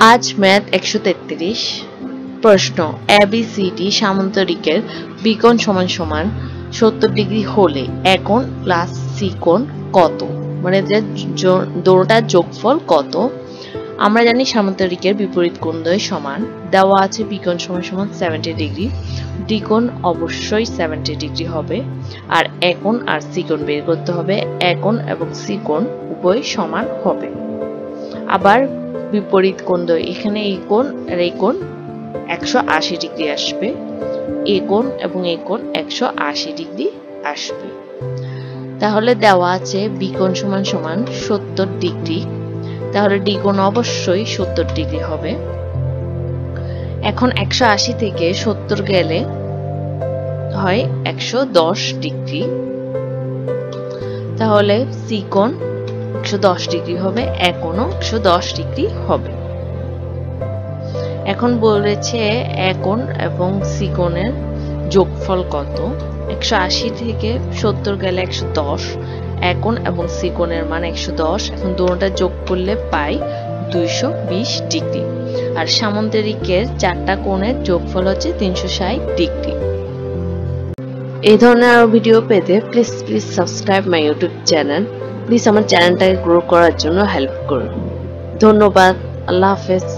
আজ ম্যাথ 133 প্রশ্ন ABCD সামান্তরিকের বিকোণ সমান সমান 70 ডিগ্রি হলে একোণ প্লাস সি কোণ কত, মানে দুটোটার যোগফল কত। আমরা জানি সামান্তরিকের বিপরীত কোণদ্বয় সমান, দেওয়া আছে বিকোণ সমান সমান 70 ডিগ্রি, দ্বিকোণ অবশ্যই 70 ডিগ্রি হবে, আর একোণ আর সি কোণ বের করতে হবে। একোণ এবং সি কোণ উভয় সমান হবে। আবার বিপরীত কোণদ্বয়, এখানে এই কোণ আর এই কোণ 180 ডিগ্রি আসবে, এই কোণ এবং এই কোণ 180 ডিগ্রি আসবে। তাহলে দেওয়া আছে বিকোণ সমান সমান 70 ডিগ্রি, তাহলে দ্বিকোণ অবশ্যই 70 ডিগ্রি হবে। এখন 180 থেকে 70 গেলে হয় 110 ডিগ্রি, তাহলে সি কোণ 110 ডিগ্রি হবে, একোণও 110 ডিগ্রি হবে। এখন বলেছে একোণ এবং সি কোণের যোগফল কত। 180 থেকে 70 গেলে 110, একোণ এবং সি কোণের মান 110। এখন দুটোটা যোগ করলে পাই 220 ডিগ্রি। আর সামান্তরিকের চারটা কোণের যোগফল হচ্ছে 360 ডিগ্রি। এই ধরনের আরো ভিডিও পেতে please subscribe my YouTube channel. Please আমার চ্যানেলটাকে গ্রো করার জন্য হেল্প করুন। ধন্যবাদ। আল্লাহ হাফেজ।